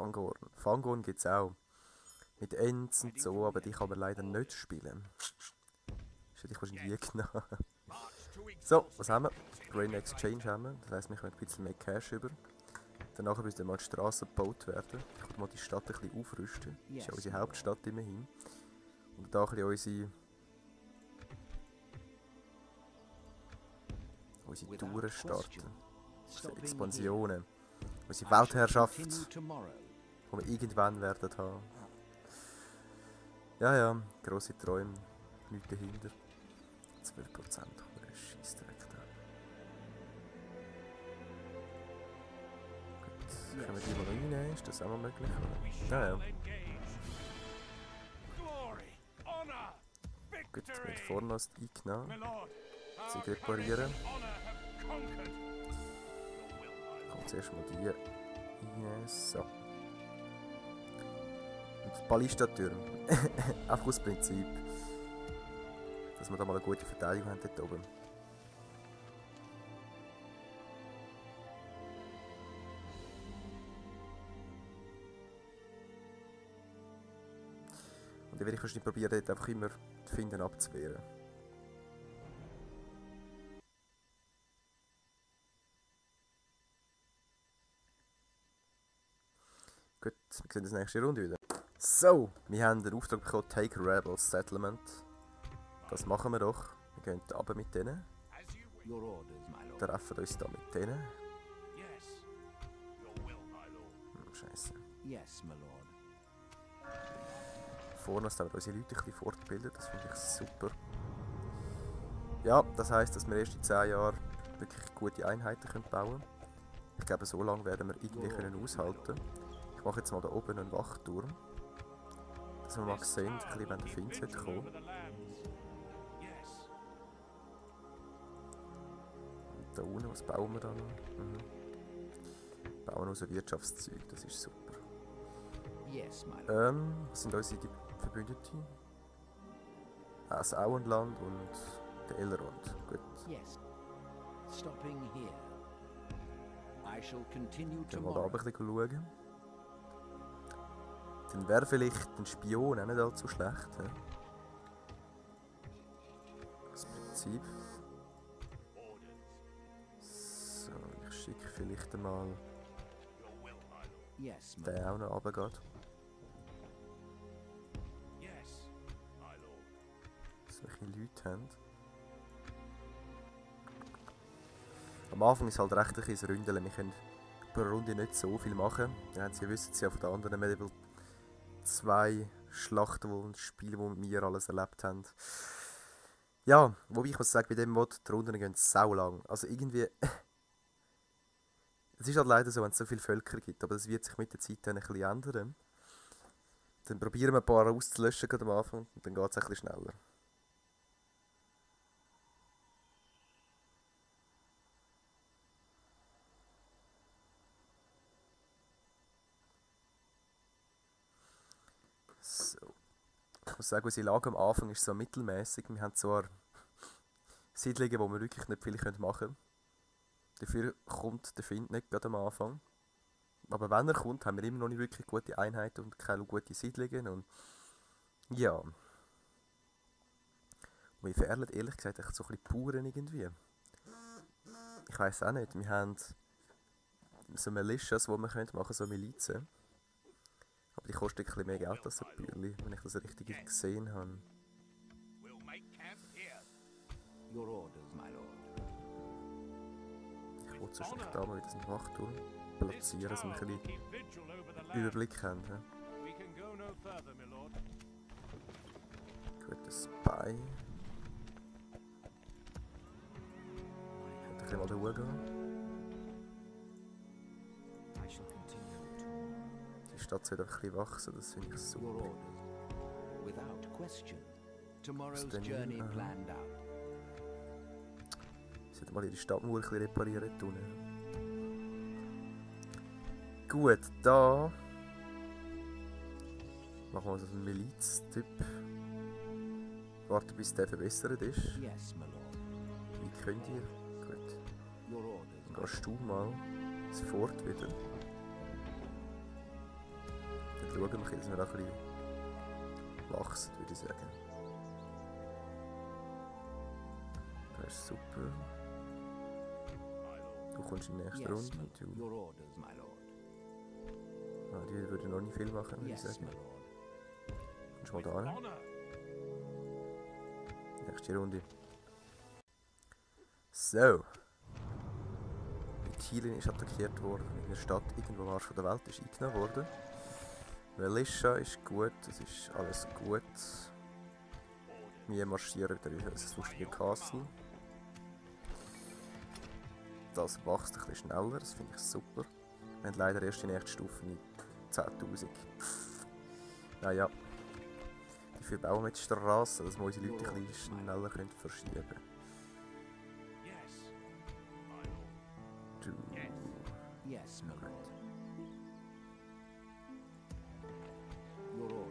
Fangorn. Fangorn gibt es auch. Mit Ents und so, aber die kann man leider nicht spielen. Das hätte ich wahrscheinlich nie genommen. So, was haben wir? Grain Exchange haben wir. Das heisst, wir können ein bisschen mehr Cash über. Danach müsste mal die Straße gebaut werden. Ich will mal die Stadt ein bisschen aufrüsten. Das ist ja unsere Hauptstadt immerhin. Und da ein bisschen unsere Touren starten. Unsere Expansionen. Unsere Weltherrschaft, die wir irgendwann werden haben. Ja, ja, grosse Träume, nichts dahinter. 12%, Scheissdreck da. Gut, können wir die mal reinnehmen? Ist das auch mal möglich? Ja, ja. Gut, mit Vornost eingenommen. Sie reparieren. Kommt zuerst mal die rein. So. Und die Ballistatürme. Einfach aus Prinzip. Dass wir da mal eine gute Verteidigung haben dort oben. Und dann werde ich wahrscheinlich probieren, dort einfach immer die Finden abzuwehren. Gut, wir sehen uns nächste Runde wieder. So, wir haben den Auftrag bekommen, Take Rebels Settlement. Das machen wir doch. Wir gehen runter mit denen. Treffen uns da mit denen. Scheiße. Vorne haben wir unsere Leute ein bisschen fortgebildet, das finde ich super. Ja, das heisst, dass wir erst in 10 Jahren wirklich gute Einheiten bauen können. Ich glaube, so lange werden wir irgendwie aushalten können. Ich mache jetzt mal da oben einen Wachturm. Dass wir mal sehen, wenn der Find kommt. Und da unten, was bauen wir dann? Bauen unser Wirtschaftszeug, das ist super. Was sind unsere Verbündeten? Das Auenland und der Elrond. Gut. Gehen wir da ein bisschen schauen. Dann wäre vielleicht ein Spion auch nicht allzu schlecht. He? Das Prinzip. So, ich schicke vielleicht einmal den auch noch runtergeht. Dass wir ein bisschen Leute haben. Am Anfang ist es halt recht ein bisschen Ründeln. Wir können pro Runde nicht so viel machen. Sie wissen ja von den anderen Medieval 2 Schlachten und Spiele, die wir alles erlebt haben. Ja, wobei ich muss sagen, bei dem Mod, die Runden gehen sau lang. Also irgendwie... Es ist halt leider so, wenn es so viele Völker gibt, aber das wird sich mit der Zeit dann ein bisschen ändern. Dann probieren wir ein paar auszulöschen am Anfang und dann geht es ein bisschen schneller. So. Ich muss sagen, unsere Lage am Anfang ist so mittelmäßig. Wir haben zwar Siedlungen, wo wir wirklich nicht viel machen können. Dafür kommt der Find nicht gerade am Anfang. Aber wenn er kommt, haben wir immer noch nicht wirklich gute Einheiten und keine guten Siedlungen. Und ja. Und wir verärgern ehrlich gesagt echt so ein bisschen Puren irgendwie. Ich weiss auch nicht. Wir haben so Militias, die wir machen können, so Milizen. Aber die kosten ein bisschen mehr Geld als ein Bürli, wenn ich das richtig gesehen habe. Ich wollte so schnell da mal wieder einen Wachturm platzieren, dass wir ein bisschen Überblick haben. Ja. Gut, ein Spy. Ich könnte ein bisschen mal da hochgehen. Die Stadt sollte ein bisschen wachsen, das finde ich super. Was denn hier? Sie sollten mal ihre Stadtmauer ein bisschen reparieren tun. Gut, da machen wir so einen Miliztyp. Warten, bis der verbessert ist. Wie könnt ihr? Gut. Dann gehst du mal sofort wieder. schauen wir, dass wir da ein bisschen wachsen, würde ich sagen. Das ist super. Du kommst in die nächste Runde. Die würde noch nicht viel machen, würde ich sagen. Kommst mal da rein. Nächste Runde. So. Thielen ist attackiert worden. In der Stadt irgendwo war von der Welt ist eingenommen worden. Militia ist gut, es ist alles gut. Wir marschieren wieder in unser lustiges Castle. Das wächst ein bisschen schneller, das finde ich super. Wir haben leider erst die nächste Stufe mit 10'000. Naja. Dafür bauen wir die Straße, dass wir unsere Leute ein bisschen schneller verschieben können.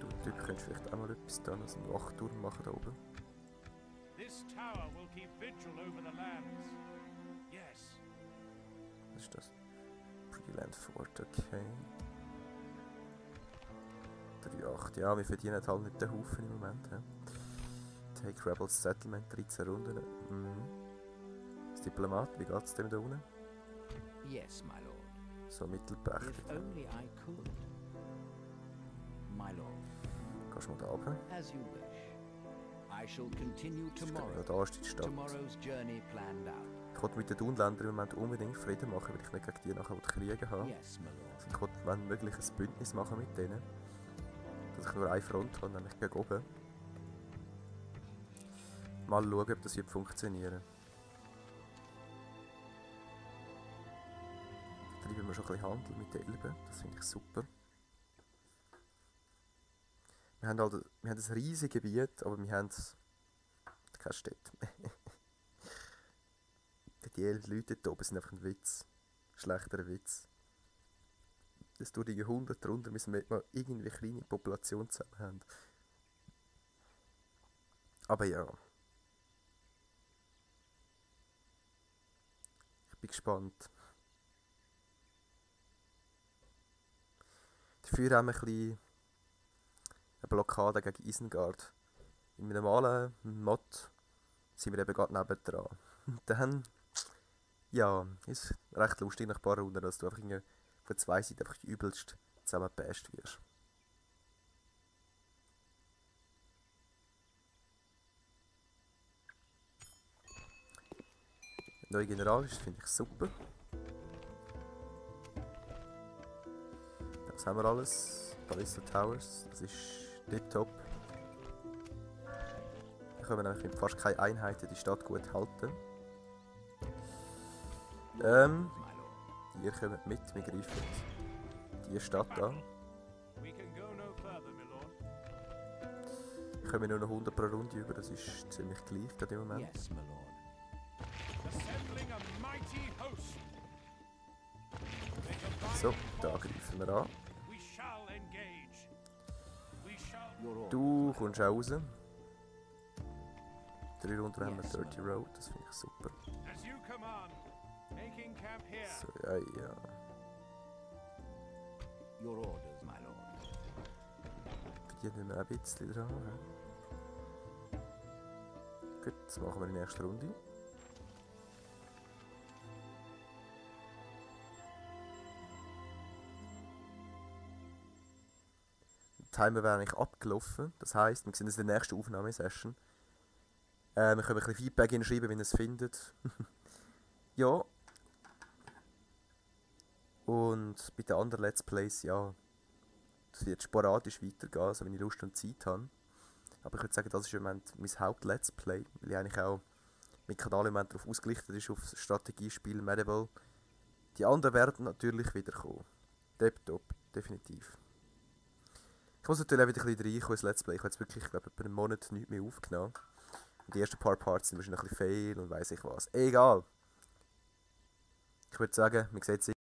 Du Typ könntest vielleicht auch mal etwas tun, also einen Wachturm machen da oben. Was ist das? Preland Fort, okay. 3,8. Ja, wir verdienen halt nicht den Haufen im Moment. He. Take Rebels Settlement, 13 Runden. Das Diplomat, wie geht's dem da unten? Yes, my lord. So mittelprächtig. If only I could. My lord. Gehst du mal da runter? As you wish. I shall continue tomorrow. Da ist die Stadt. Tomorrow's journey planned out. Ich wollte mit den Dunländern im Moment unbedingt Frieden machen, weil ich nicht gegen die nachher Kriege habe. Yes, my lord. Also ich wollte, wenn möglich, ein Bündnis machen mit denen. Dass ich nur eine Front habe, nämlich gegen oben. Mal schauen, ob das wird funktionieren. Treiben wir schon ein bisschen Handel mit den Elben, das finde ich super. Wir haben ein riesiges Gebiet, aber wir haben keine Städte. Die 11 Leute da oben sind einfach ein Witz. Schlechterer Witz. Dass durch die Jahrhunderte runter müssen wir mal irgendwie kleine Population zusammen haben. Aber ja. Ich bin gespannt. Dafür haben wir ein bisschen eine Blockade gegen Isengard. Im normalen Mod sind wir eben gerade nebendran. Und dann, ja, ist recht lustig nach ein paar Runden, dass du einfach von zwei Seiten einfach übelst zusammengepasst wirst. Der neue General ist, finde ich super. Das haben wir alles. Ballista Towers, das ist tipptopp. Wir können nämlich mit fast keine Einheiten die Stadt gut halten. Ihr kommt mit, wir greifen die Stadt an. Wir kommen nur noch 100 pro Runde über, das ist ziemlich gleich gerade im Moment. Yes, my lord. So, da greifen wir an. Du kommst auch raus. 3 Runden haben wir 30 Road, das finde ich super. So, ja, ja. Your orders, my lord. Verdienen wir ein bisschen dran. Gut, das machen wir in der nächsten Runde. Der Timer wäre eigentlich abgelaufen. Das heisst, wir sehen uns in der nächsten Aufnahmesession. Wir können ein bisschen Feedback hinschreiben, wie ihr es findet. Ja. Und bei den anderen Let's Plays, ja, das wird sporadisch weitergehen, also wenn ich Lust und Zeit habe. Aber ich würde sagen, das ist im Moment mein Haupt-Let's Play, weil ich eigentlich auch mein Kanal im Moment darauf ausgerichtet ist, auf Strategiespiel, Medieval. Die anderen werden natürlich wieder kommen. Tipptopp, definitiv. Ich muss natürlich auch wieder ein bisschen reinkommen ins Let's Play. Ich habe jetzt wirklich, glaube ich, etwa einen Monat nichts mehr aufgenommen. Und die ersten paar Parts sind wahrscheinlich ein bisschen fail und weiss ich was. Egal. Ich würde sagen, man sieht sich.